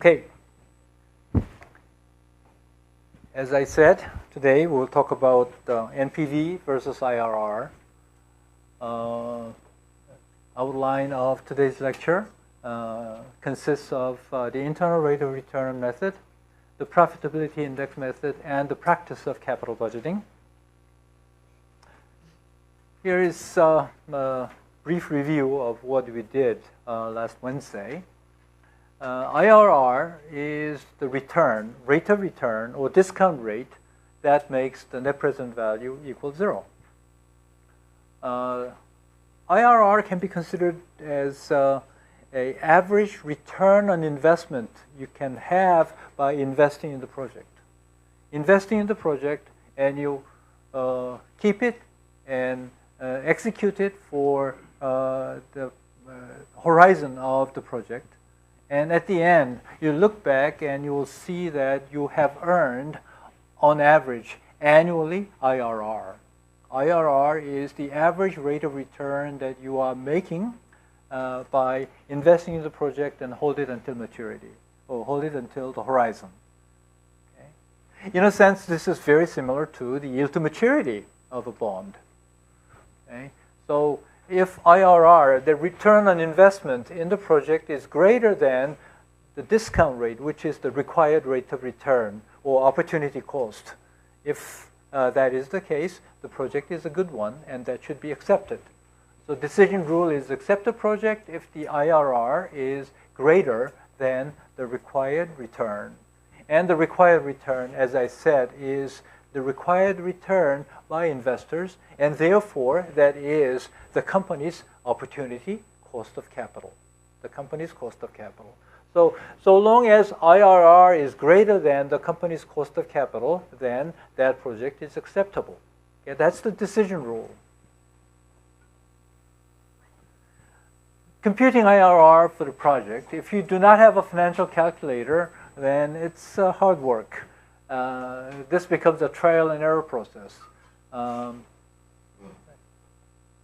Okay. As I said, today we'll talk about NPV versus IRR. Outline of today's lecture consists of the internal rate of return method, the profitability index method, and the practice of capital budgeting. Here is a brief review of what we did last Wednesday. IRR is the return, rate of return, or discount rate that makes the net present value equal 0. IRR can be considered as an average return on investment you can have by investing in the project. Investing in the project, and you keep it and execute it for the horizon of the project. And at the end, you look back and you will see that you have earned, on average, annually IRR. IRR is the average rate of return that you are making by investing in the project and hold it until maturity, or hold it until the horizon. Okay? In a sense, this is very similar to the yield to maturity of a bond. Okay? So if IRR, the return on investment in the project, is greater than the discount rate, which is the required rate of return or opportunity cost, if that is the case, the project is a good one and that should be accepted. So decision rule is accept a project if the IRR is greater than the required return. And the required return, as I said, is the required return by investors, and therefore that is the company's opportunity cost of capital. The company's cost of capital. So long as IRR is greater than the company's cost of capital, then that project is acceptable. Okay, that's the decision rule. Computing IRR for the project, if you do not have a financial calculator, then it's hard work. This becomes a trial and error process.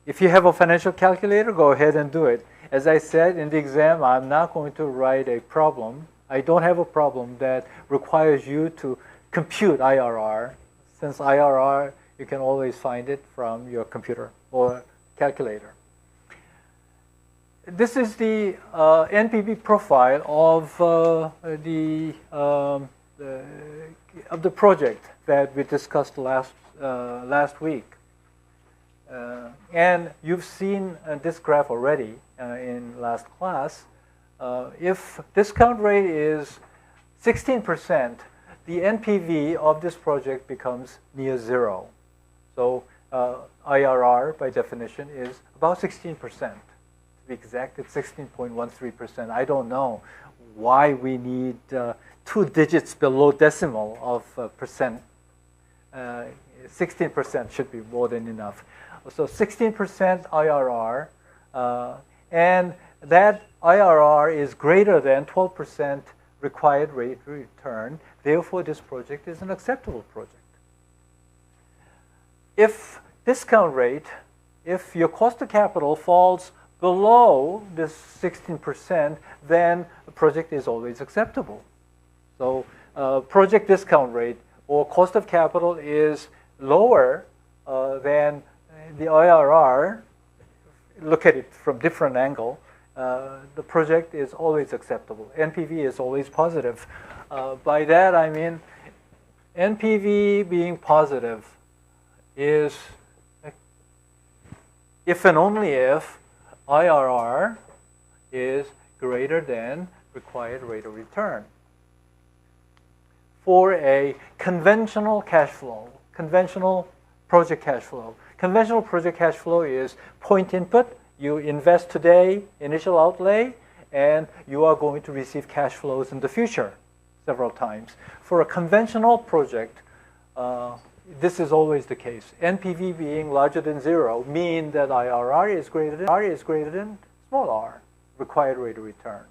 If you have a financial calculator, go ahead and do it. As I said in the exam, I'm not going to write a problem. I don't have a problem that requires you to compute IRR. Since IRR, you can always find it from your computer or calculator. This is the NPV profile of the project that we discussed last week. And you've seen this graph already in last class. If discount rate is 16%, the NPV of this project becomes near 0. So IRR, by definition, is about 16%. To be exact, it's 16.13%. I don't know why we need 2 digits below decimal of percent. 16% should be more than enough. So 16% IRR, and that IRR is greater than 12% required rate of return. Therefore, this project is an acceptable project. If discount rate, if your cost of capital falls below this 16%, then the project is always acceptable. So project discount rate or cost of capital is lower than the IRR, look at it from different angle, the project is always acceptable. NPV is always positive. By that I mean NPV being positive is if and only if IRR is greater than required rate of return. For a conventional cash flow, conventional project cash flow. Conventional project cash flow is point input. You invest today, initial outlay, and you are going to receive cash flows in the future several times. For a conventional project, this is always the case. NPV being larger than 0 means that IRR is greater than small r, required rate of return.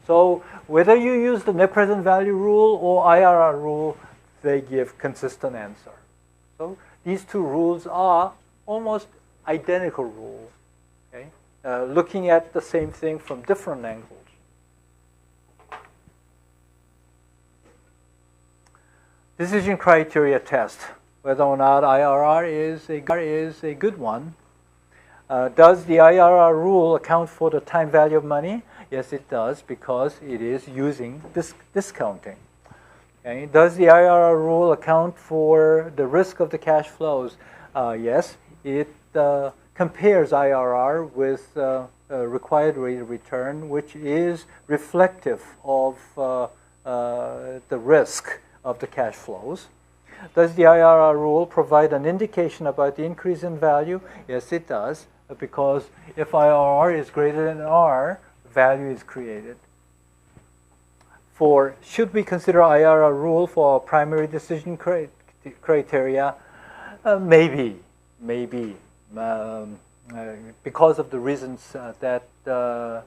So whether you use the net present value rule or IRR rule, they give consistent answer. So these two rules are almost identical rules, okay? Looking at the same thing from different angles. decision criteria test, whether or not IRR is a good one. Does the IRR rule account for the time value of money? Yes, it does, because it is using discounting. Okay. Does the IRR rule account for the risk of the cash flows? Yes, it compares IRR with required rate of return, which is reflective of the risk of the cash flows. Does the IRR rule provide an indication about the increase in value? Yes, it does, because if IRR is greater than R, value is created. Should we consider IRR rule for our primary decision criteria? Maybe, because of the reasons that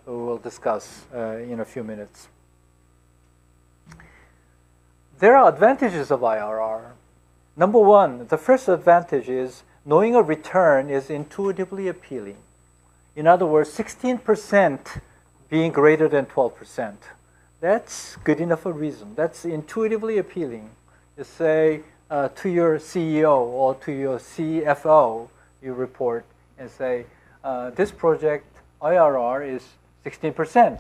we will discuss in a few minutes. There are advantages of IRR. Number one, the first advantage is knowing a return is intuitively appealing. In other words, 16% being greater than 12%. That's good enough a reason. That's intuitively appealing. You say to your CEO or to your CFO, you report and say, this project IRR is 16%,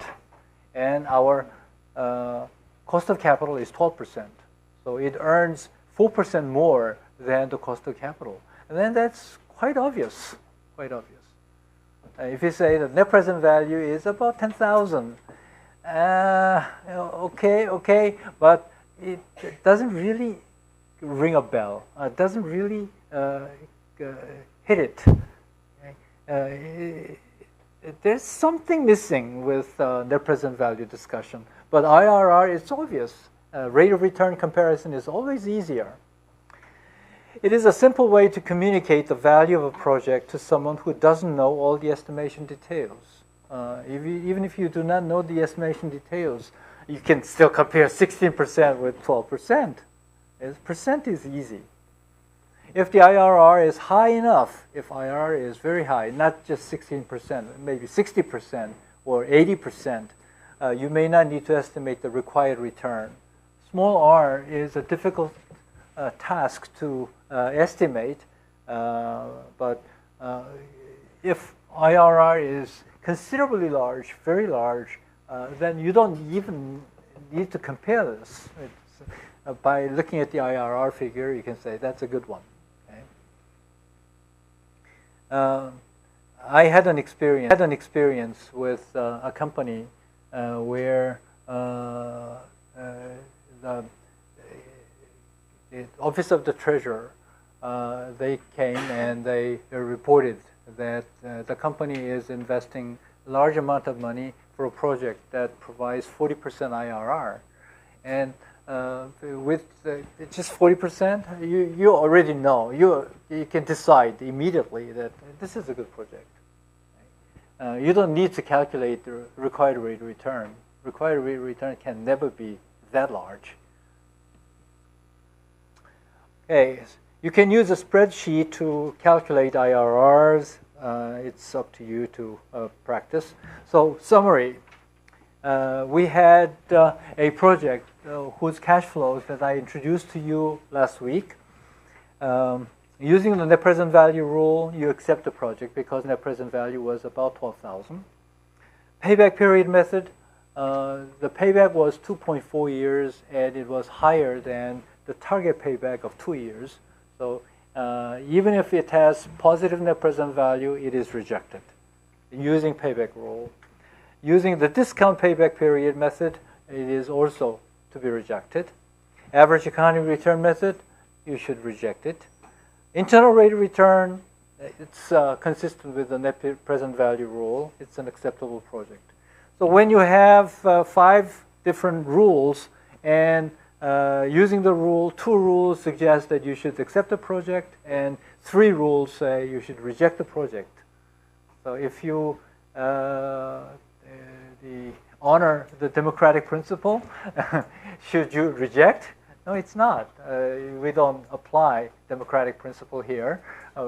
and our cost of capital is 12%. So it earns 4% more than the cost of capital. And then that's quite obvious, if you say the net present value is about 10,000, okay, but it doesn't really ring a bell. It doesn't really hit it. Okay? There's something missing with net present value discussion. But IRR, it's obvious. Rate of return comparison is always easier. It is a simple way to communicate the value of a project to someone who doesn't know all the estimation details. Even if you do not know the estimation details, you can still compare 16% with 12%. Percent is easy. If the IRR is high enough, if IRR is very high, not just 16%, maybe 60% or 80%, you may not need to estimate the required return. Small r is a difficult task to estimate, but if IRR is considerably large, very large, then you don't even need to compare this. By looking at the IRR figure, you can say that's a good one. Okay? I had an experience with a company where the Office of the Treasurer, they came and they reported that the company is investing a large amount of money for a project that provides 40% IRR. And with just 40%, you already know, you can decide immediately that this is a good project. You don't need to calculate the required rate of return. Required rate of return can never be that large. Okay, you can use a spreadsheet to calculate IRRs. It's up to you to practice. So, summary. We had a project whose cash flows that I introduced to you last week. Using the net present value rule, you accept the project because net present value was about 12,000. Payback period method. The payback was 2.4 years, and it was higher than the target payback of 2 years. So even if it has positive net present value, it is rejected using payback rule. Using the discount payback period method, it is also to be rejected. Average economic return method, you should reject it. Internal rate of return, it's consistent with the net present value rule. It's an acceptable project. So when you have 5 different rules, and using the rule, 2 rules suggest that you should accept the project, and 3 rules say you should reject the project. So if you honor the democratic principle, should you reject? No, it's not. We don't apply democratic principle here.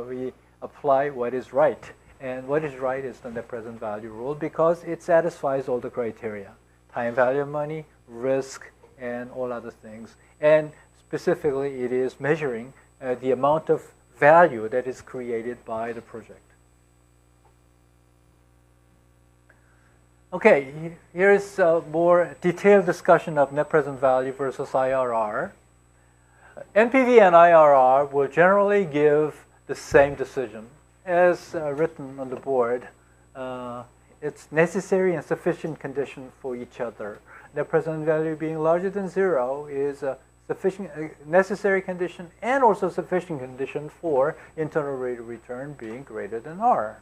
We apply what is right. And what is right is the net present value rule because it satisfies all the criteria. Time value of money, risk, and all other things. And specifically, it is measuring the amount of value that is created by the project. Okay, here is a more detailed discussion of net present value versus IRR. NPV and IRR will generally give the same decision as written on the board. It's necessary and sufficient condition for each other. Net present value being larger than 0 is a sufficient, necessary condition and also sufficient condition for internal rate of return being greater than R.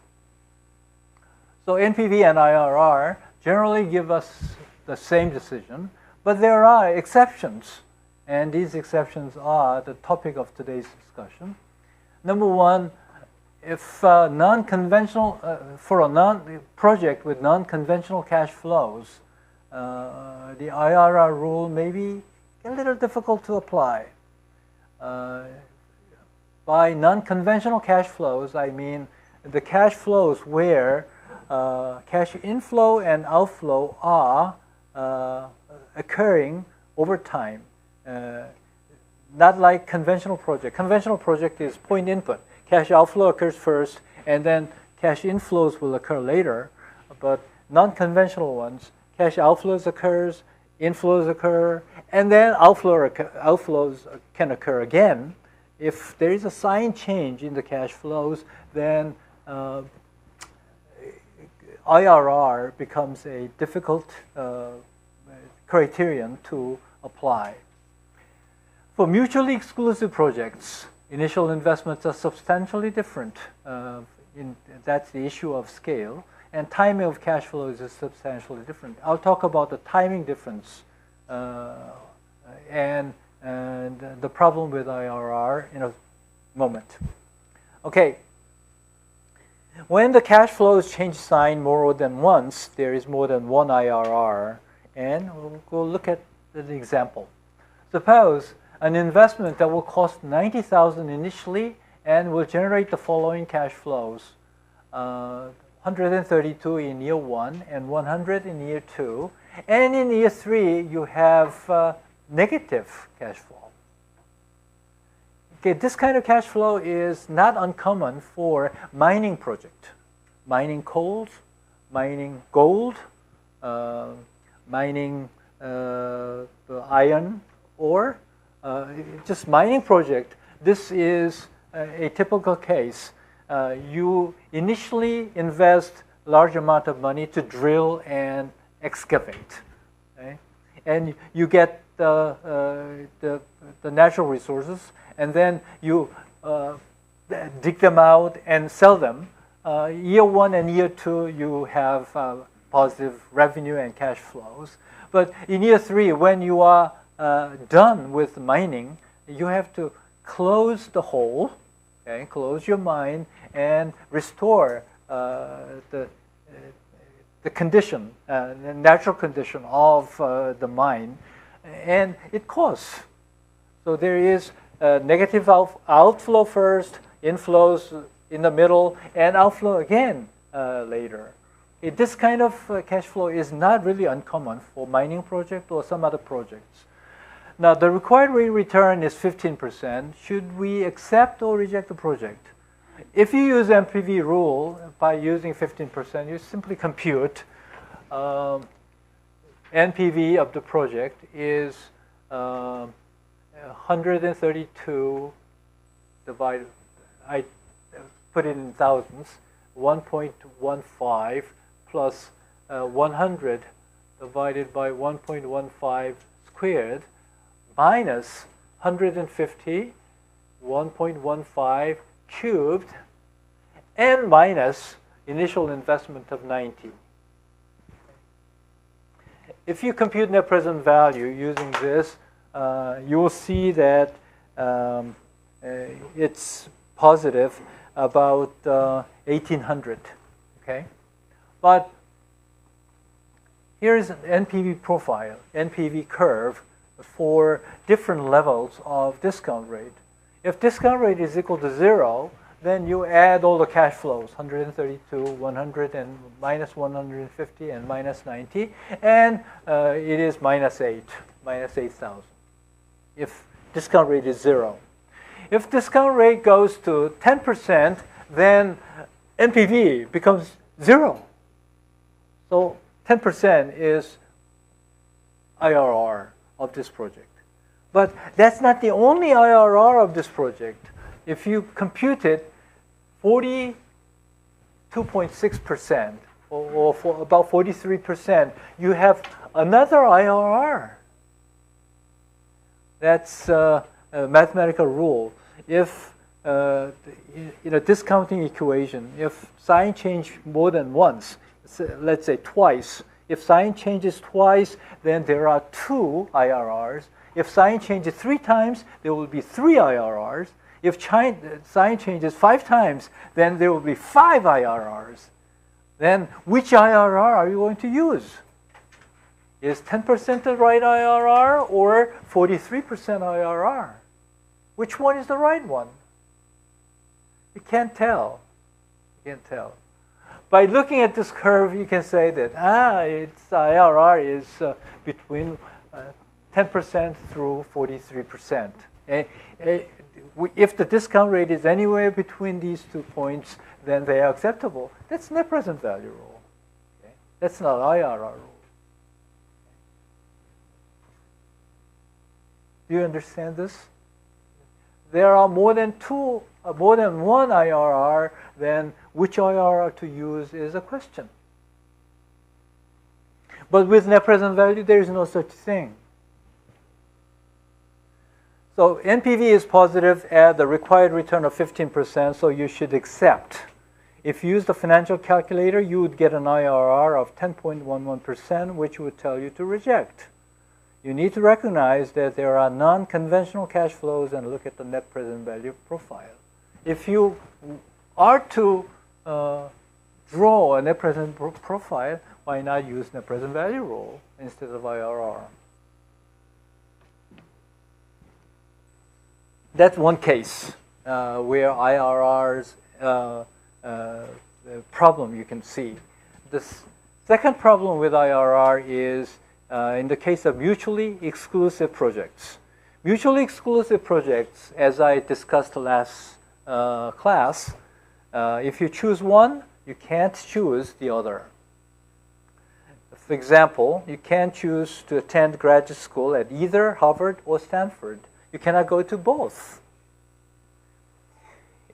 So NPV and IRR generally give us the same decision, but there are exceptions, and these exceptions are the topic of today's discussion. Number one, if non-conventional, for a project with non-conventional cash flows, the IRR rule may be a little difficult to apply. By non-conventional cash flows, I mean the cash flows where cash inflow and outflow are occurring over time. Not like conventional project. Conventional project is point input. Cash outflow occurs first, and then cash inflows will occur later. But non-conventional ones, cash outflows occurs, inflows occur, and then outflows can occur again. If there is a sign change in the cash flows, then IRR becomes a difficult criterion to apply. For mutually exclusive projects, initial investments are substantially different. That's the issue of scale. And timing of cash flows is substantially different. I'll talk about the timing difference and the problem with IRR in a moment. Okay. When the cash flows change sign more than once, there is more than one IRR. And we'll go look at an example. Suppose an investment that will cost $90,000 initially and will generate the following cash flows. 132 in year 1 and 100 in year 2. And in year 3, you have negative cash flow. Okay, this kind of cash flow is not uncommon for mining project. Mining coal, mining gold, mining iron ore, just mining project. This is a typical case. You initially invest large amount of money to drill and excavate, okay? And you get the natural resources, and then you dig them out and sell them. Year 1 and year 2, you have positive revenue and cash flows. But in year 3, when you are done with mining, you have to close the hole, okay? Close your mine and restore the condition, the natural condition of the mine, and it costs. So there is negative outflow first, inflows in the middle, and outflow again later. This kind of cash flow is not really uncommon for mining project or some other projects. Now, the required rate of return is 15%. Should we accept or reject the project? If you use NPV rule by using 15%, you simply compute NPV of the project is 132 divided, I put it in thousands, 1.15 plus 100 divided by 1.15 squared minus 150, 1.15 cubed, and minus initial investment of 90. If you compute net present value using this, you will see that it's positive about 1,800. Okay, but here is an NPV profile, NPV curve for different levels of discount rate. If discount rate is equal to 0, then you add all the cash flows, 132, 100, and minus 150, and minus 90, and it is minus 8, minus 8,000. If discount rate is 0. If discount rate goes to 10%, then NPV becomes 0. So 10% is IRR of this project. But that's not the only IRR of this project. If you compute it, 42.6% or for about 43%, you have another IRR. That's a mathematical rule. If in a discounting equation, if sign change more than once, let's say twice, if sign changes twice, then there are 2 IRRs. If sign changes 3 times, there will be 3 IRRs. If sign changes 5 times, then there will be 5 IRRs. Then which IRR are you going to use? Is 10% the right IRR or 43% IRR? Which one is the right one? You can't tell. You can't tell. By looking at this curve, you can say that its IRR is between 10% through 43%. If the discount rate is anywhere between these 2 points, then they are acceptable. That's net present value rule. Okay? That's not IRR rule. Do you understand this? There are more than one IRR, then which IRR to use is a question. But with net present value, there is no such thing. So NPV is positive at the required return of 15%, so you should accept. If you use the financial calculator, you would get an IRR of 10.11%, which would tell you to reject. You need to recognize that there are non-conventional cash flows and look at the net present value profile. If you are to draw a net present profile, why not use net present value rule instead of IRR? That's one case where IRR's problem you can see. The second problem with IRR is in the case of mutually exclusive projects. Mutually exclusive projects, as I discussed last class, if you choose one, you can't choose the other. For example, you can't choose to attend graduate school at either Harvard or Stanford. You cannot go to both.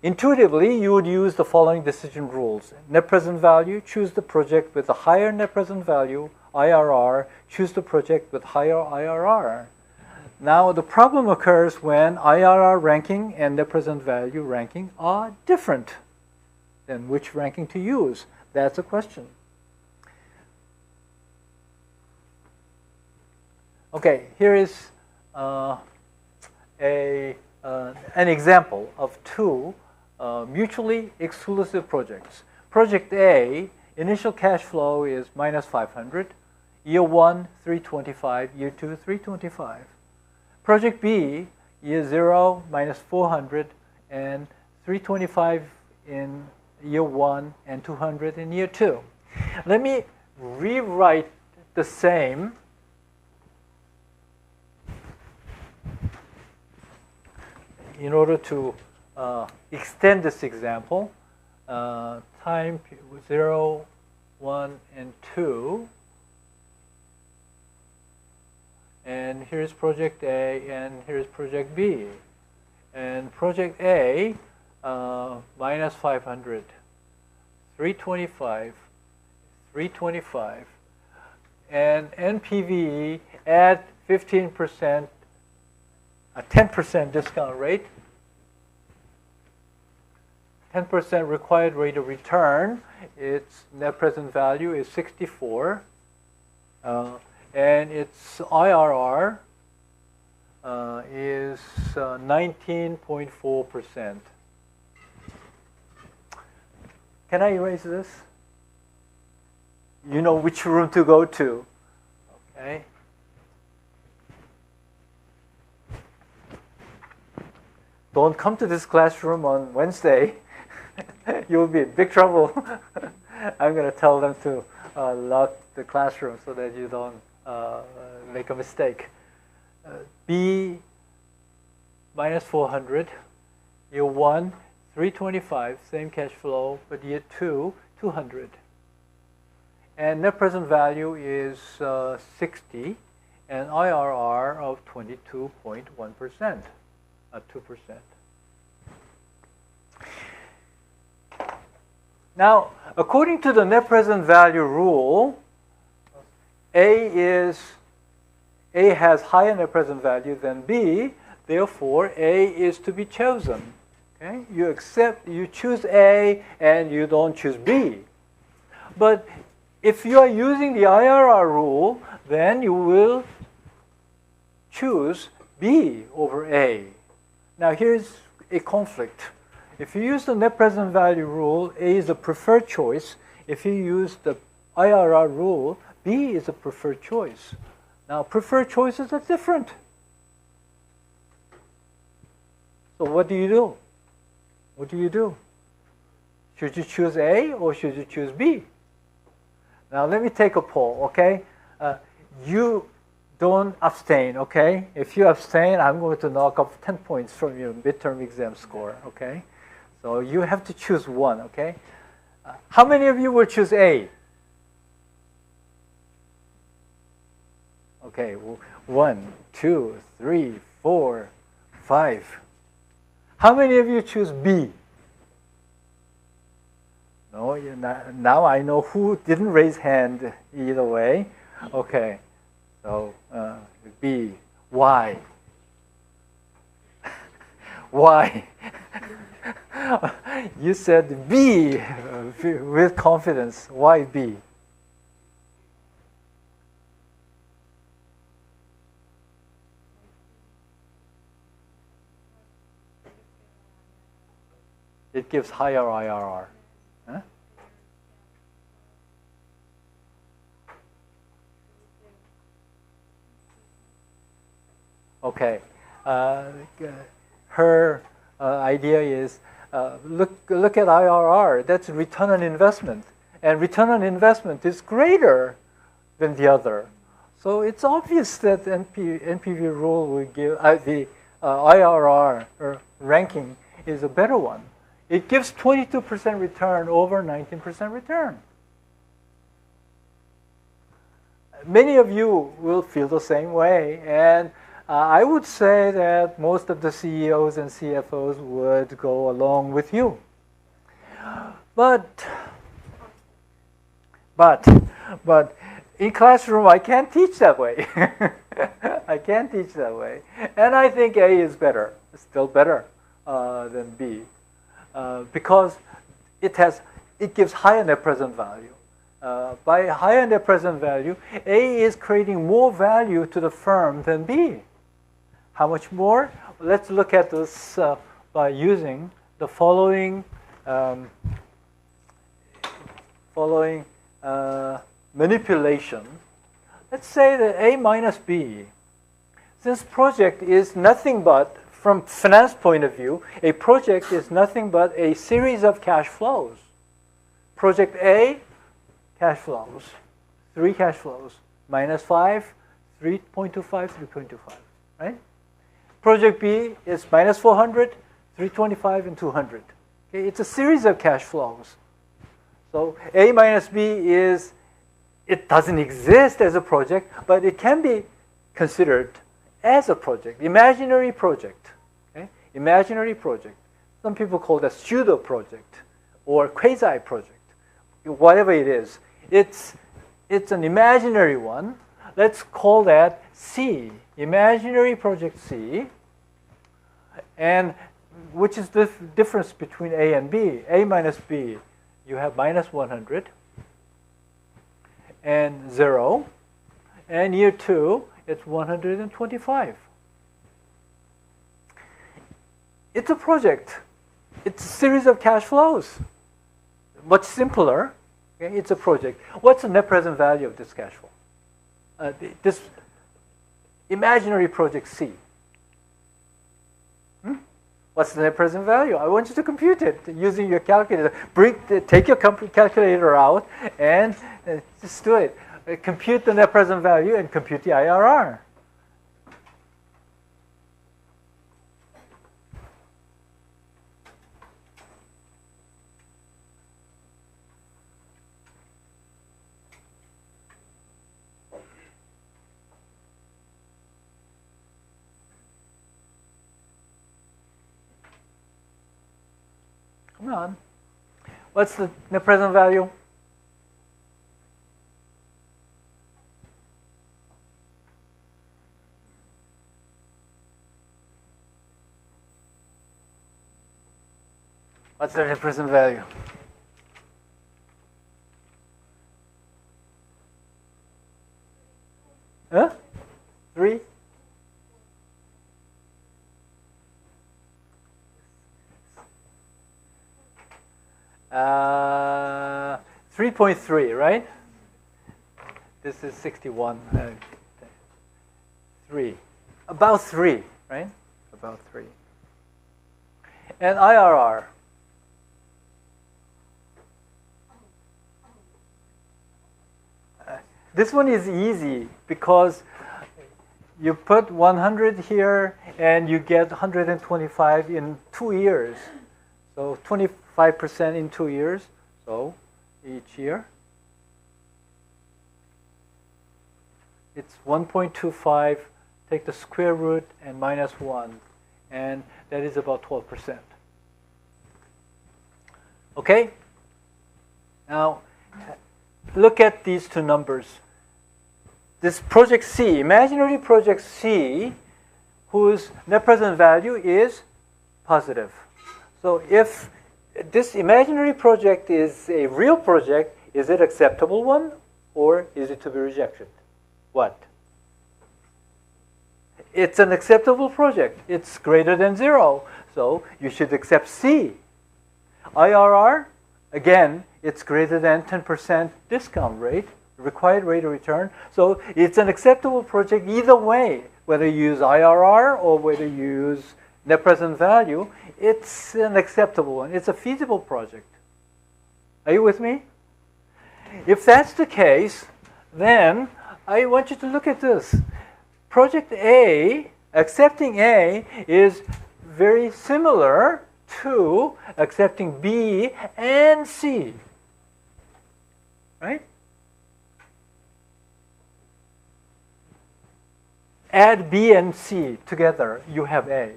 Intuitively, you would use the following decision rules. Net present value, choose the project with a higher net present value, IRR, choose the project with higher IRR. Now, the problem occurs when IRR ranking and net present value ranking are different. Then which ranking to use? That's a question. Okay, here is an example of 2 mutually exclusive projects. Project A, initial cash flow is minus 500. Year 1, 325. Year 2, 325. Project B, year 0, minus 400, and 325 in year 1 and 200 in year 2. Let me rewrite the same in order to extend this example. Time 0, 1, and 2. And here's project A, and here's project B. And project A, minus 500, 325, 325. And NPV at 15%, a 10% discount rate, 10% required rate of return. Its net present value is 64. And its IRR is 19.4%. Can I erase this? You know which room to go to. Okay. Don't come to this classroom on Wednesday. You'll be in big trouble. I'm going to tell them to lock the classroom so that you don't make a mistake. minus 400. Year 1, 325, same cash flow, but year 2, 200. And net present value is 60, and IRR of 22.1%, 2%. Now, according to the net present value rule, A has higher net present value than B, therefore A is to be chosen. Okay? You choose A and you don't choose B. But if you are using the IRR rule, then you will choose B over A. Now here's a conflict. If you use the net present value rule, A is a preferred choice. If you use the IRR rule, B is a preferred choice. Now preferred choices are different. So what do you do? What do you do? Should you choose A or should you choose B? Now let me take a poll, okay? You don't abstain, okay? If you abstain, I'm going to knock off 10 points from your midterm exam score, okay? So you have to choose one, okay? How many of you will choose A? Okay, 1, 2, 3, 4, 5. How many of you choose B? No, now I know who didn't raise hand either way. Okay, so B. Why? Why? You said B with confidence. Why B? It gives higher IRR. Huh? Okay. Her idea is look at IRR. That's return on investment, and return on investment is greater than the other. So it's obvious that NPV rule will give the IRR or ranking is a better one. It gives 22% return over 19% return. Many of you will feel the same way, and I would say that most of the CEOs and CFOs would go along with you. But in classroom, I can't teach that way. I can't teach that way. And I think A is better, still better than B. Because it gives higher net present value. By higher net present value, A is creating more value to the firm than B. How much more? Let's look at this by using the following manipulation. Let's say that A minus B. Since project is nothing but, from finance point of view, a project is nothing but a series of cash flows. Project A, cash flows, 3 cash flows, minus 5, 3.25, 3.25, right? Project B is minus 400, 325, and 200. Okay, it's a series of cash flows. So A minus B is, it doesn't exist as a project, but it can be considered as a project, imaginary project. Okay? Imaginary project. Some people call that pseudo project or quasi project. Whatever it is, it's an imaginary one. Let's call that C, imaginary project C. And which is the difference between A and B? A minus B, you have minus 100 and 0. And year 2, it's 125. It's a project. It's a series of cash flows. Much simpler. Okay? It's a project. What's the net present value of this cash flow? This imaginary project C. What's the net present value? I want you to compute it using your calculator. Take your calculator out and just do it. Compute the net present value and compute the IRR. Come on. What's the net present value? What's the net present value? Huh? 3? Uh, 3.3, right? This is 61. 3. About 3, right? About 3. And IRR. This one is easy because you put 100 here and you get 125 in 2 years. So 25% in 2 years. So each year. It's 1.25. Take the square root and minus 1. And that is about 12%. Okay? Now, look at these two numbers. This project C, imaginary project C, whose net present value is positive. So if this imaginary project is a real project, is it acceptable one or is it to be rejected? What? It's an acceptable project. It's greater than 0. So you should accept C. IRR, again, it's greater than 10% discount rate, required rate of return. So it's an acceptable project either way, whether you use IRR or whether you use net present value. It's an acceptable one. It's a feasible project. Are you with me? If that's the case, then I want you to look at this. Project A, accepting A, is very similar to accepting B and C. Right? Add B and C together, you have A.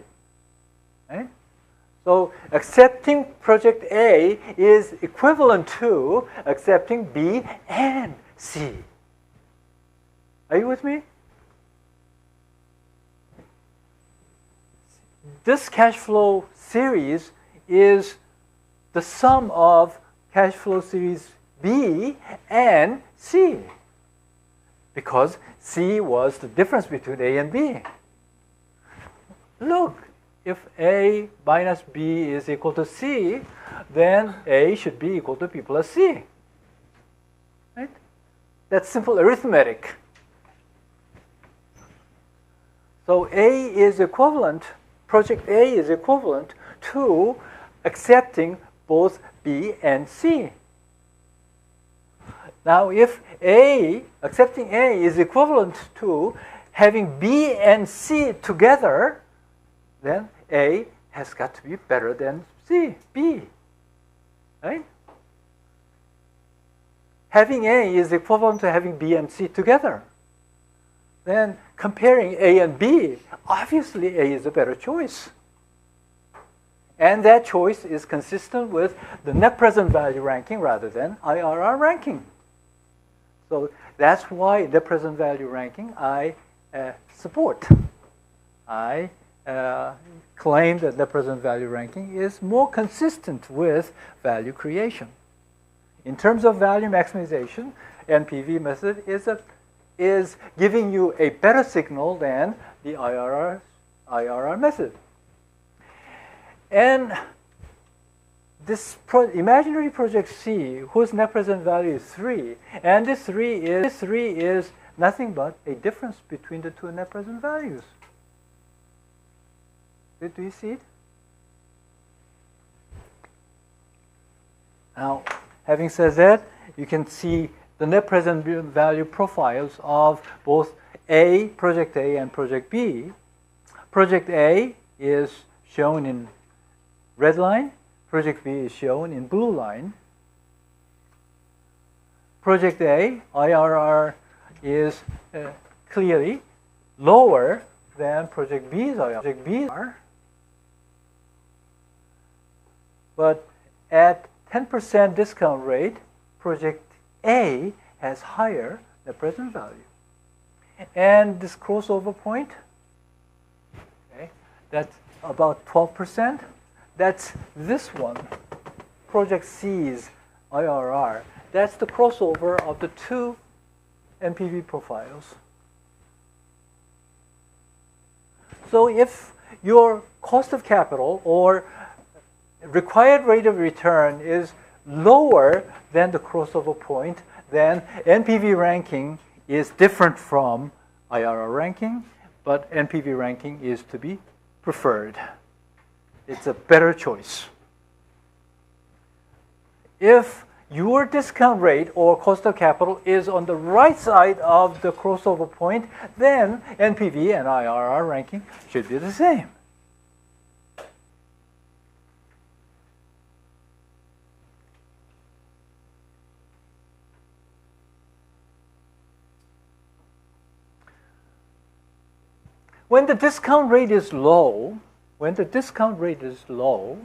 Right? So accepting project A is equivalent to accepting B and C. Are you with me? This cash flow series is the sum of cash flow series B and C, because C was the difference between A and B. Look, if A minus B is equal to C, then A should be equal to B plus C. Right? That's simple arithmetic. So A is equivalent, project A is equivalent to accepting both B and C. Now, if A, accepting A is equivalent to having B and C together, then A has got to be better than B. Right? Having A is equivalent to having B and C together. Then comparing A and B, obviously A is a better choice. And that choice is consistent with the net present value ranking rather than IRR ranking. So that's why net present value ranking I support. I claim that net present value ranking is more consistent with value creation. In terms of value maximization, NPV method is giving you a better signal than the IRR method. And this imaginary project C, whose net present value is 3, and this 3 is nothing but a difference between the two net present values. Do you see it? Now, having said that, you can see the net present value profiles of both Project A and Project B. Project A is shown in red line. Project B is shown in blue line. Project A, IRR, is clearly lower than Project B's IRR. But at 10% discount rate, project A has higher the present value. And this crossover point, okay, that's about 12%. That's this one, project C's IRR. That's the crossover of the two NPV profiles. So if your cost of capital or required rate of return is lower than the crossover point, then NPV ranking is different from IRR ranking, but NPV ranking is to be preferred. It's a better choice. If your discount rate or cost of capital is on the right side of the crossover point, then NPV and IRR ranking should be the same. When the discount rate is low, when the discount rate is low,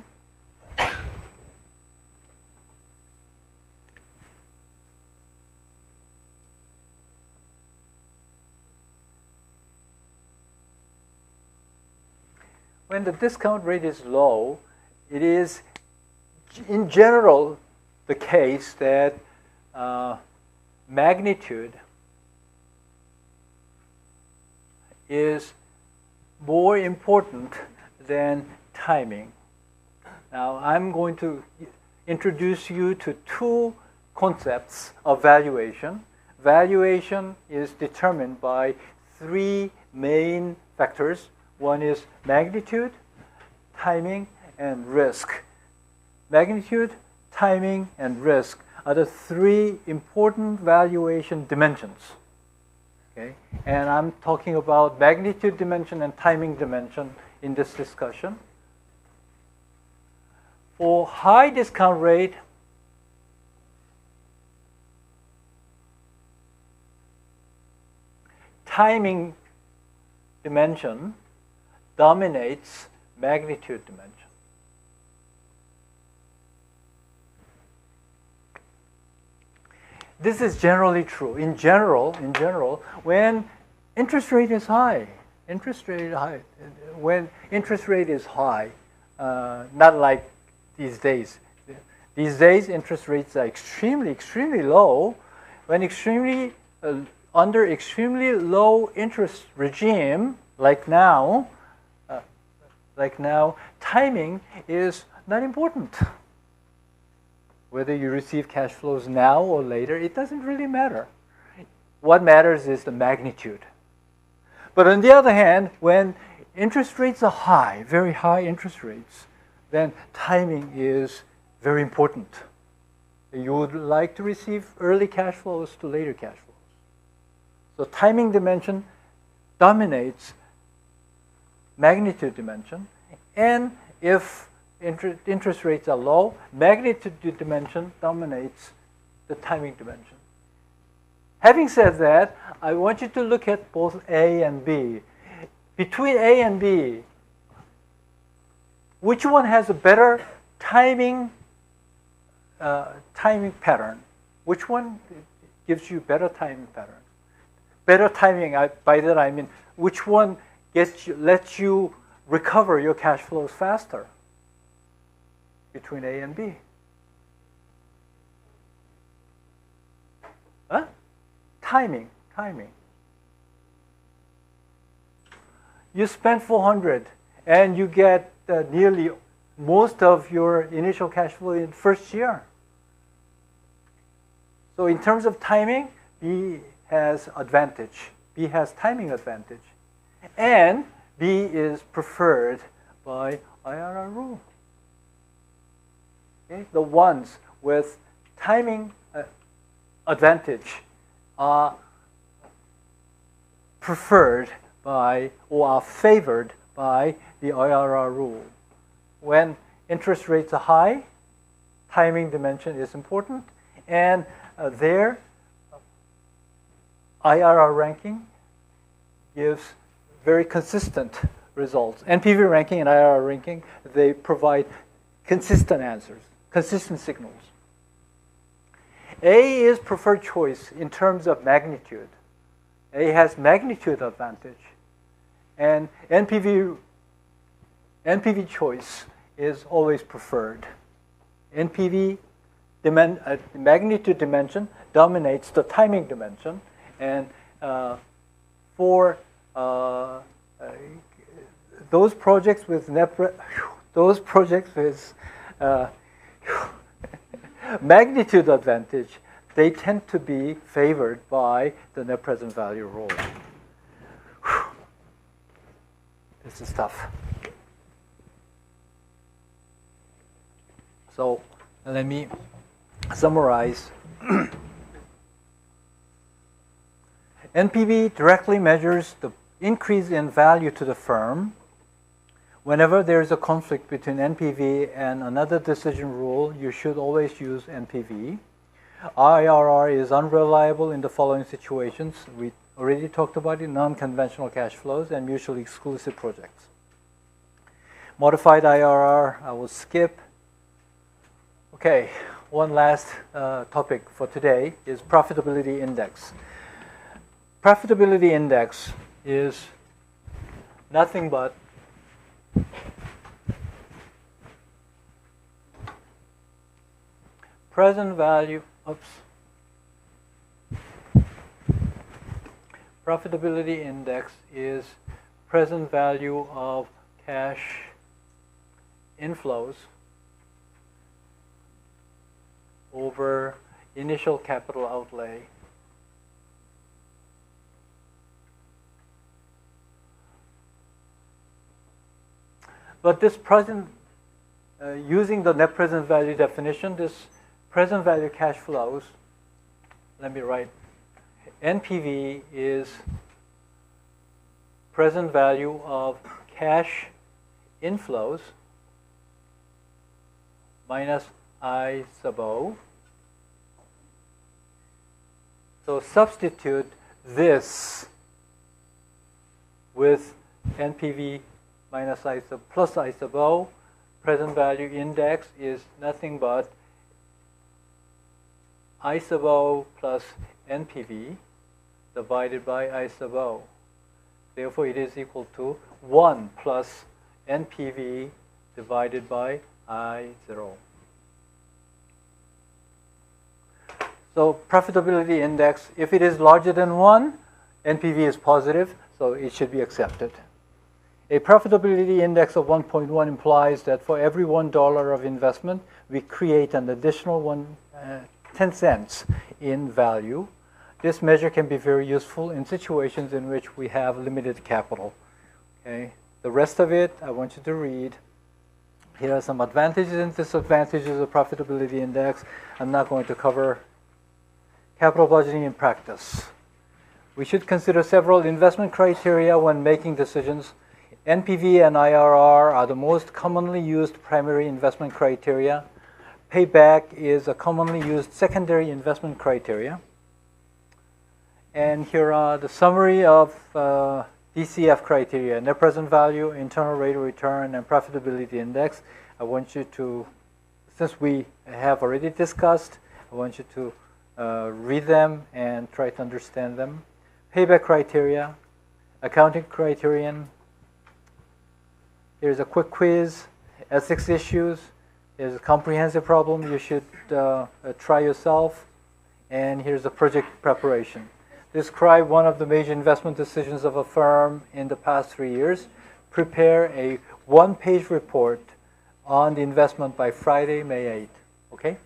when the discount rate is low, it is in general the case that magnitude is more important than timing. Now, I'm going to introduce you to two concepts of valuation. Valuation is determined by three main factors. One is magnitude, timing, and risk. Magnitude, timing, and risk are the three important valuation dimensions. Okay? And I'm talking about magnitude dimension and timing dimension in this discussion. For high discount rate, timing dimension dominates magnitude dimension. This is generally true. In general, when interest rate is high, when interest rate is high, not like these days. These days, interest rates are extremely low. When under extremely low interest regime, like now, timing is not important. Whether you receive cash flows now or later, it doesn't really matter. What matters is the magnitude. But on the other hand, when interest rates are high, very high interest rates, then timing is very important. You would like to receive early cash flows to later cash flows. So timing dimension dominates magnitude dimension, and if interest rates are low, magnitude dimension dominates the timing dimension. Having said that, I want you to look at both A and B. Between A and B, which one has a better timing pattern? Which one gives you better timing pattern? Better timing, by that I mean, which one lets you recover your cash flows faster? Between A and B. Huh? Timing. You spend 400 and you get nearly most of your initial cash flow in the first year. So in terms of timing, B has advantage. B has timing advantage. And B is preferred by IRR rule. Okay? The ones with timing advantage are preferred by or are favored by the IRR rule. When interest rates are high, timing dimension is important, and their IRR ranking gives very consistent results. NPV ranking and IRR ranking, they provide consistent answers. consistent signals. A is preferred choice in terms of magnitude. A has magnitude advantage. And NPV choice is always preferred. NPV magnitude dimension dominates the timing dimension. And for those projects with magnitude advantage, they tend to be favored by the net present value rule. This is tough. So let me summarize. NPV directly measures the increase in value to the firm. Whenever there is a conflict between NPV and another decision rule, you should always use NPV. IRR is unreliable in the following situations. We already talked about it: non-conventional cash flows and mutually exclusive projects. Modified IRR, I will skip. Okay, one last topic for today is profitability index. Profitability index is nothing but present value, profitability index is present value of cash inflows over initial capital outlay but this present, using the net present value definition, this present value cash flows, let me write, NPV is present value of cash inflows minus I sub O. So substitute this with NPV minus I sub plus I sub O. Present value index is nothing but I sub O plus NPV divided by I sub O. Therefore, it is equal to 1 plus NPV divided by I0. So profitability index, if it is larger than 1, NPV is positive, so it should be accepted. A profitability index of 1.1 implies that for every $1 of investment, we create an additional 10 cents in value. This measure can be very useful in situations in which we have limited capital. Okay? The rest of it, I want you to read. Here are some advantages and disadvantages of profitability index. I'm not going to cover capital budgeting in practice. We should consider several investment criteria when making decisions. NPV and IRR are the most commonly used primary investment criteria. Payback is a commonly used secondary investment criteria. And here are the summary of DCF criteria: net present value, internal rate of return, and profitability index. I want you to, since we have already discussed, I want you to read them and try to understand them. Payback criteria, accounting criterion. Here's a quick quiz, ethics issues. Here's a comprehensive problem you should try yourself. And here's a project preparation. Describe one of the major investment decisions of a firm in the past 3 years. Prepare a one-page report on the investment by Friday, May 8th. Okay?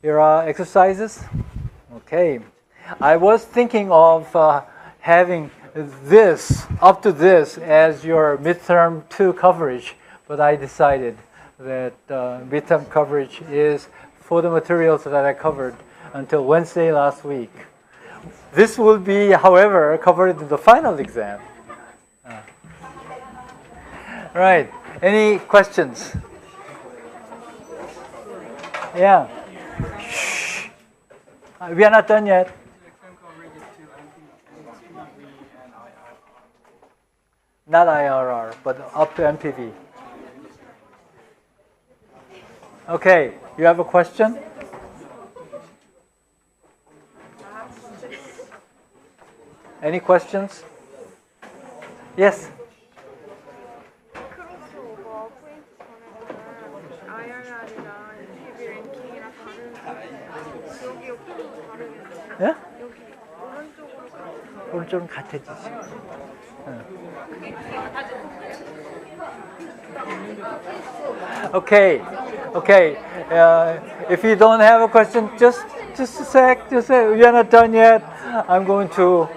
Here are exercises. Okay. I was thinking of having this, up to this, as your midterm 2 coverage, but I decided that midterm coverage is for the materials that I covered until Wednesday last week. This will be, however, covered in the final exam. Right. Any questions? Yeah. Shh. We are not done yet. Not IRR, but up to NPV. Okay, you have a question? Any questions? Yes. 크로스오버 포인트 전에는 IRR이랑 PB 랭킹이랑 다른 여기 옆에도 다르겠네. 예? 여기 오른쪽으로 가면 오른쪽은 같아지지. Okay, okay. If you don't have a question, just a sec. Just say we are not done yet. I'm going to.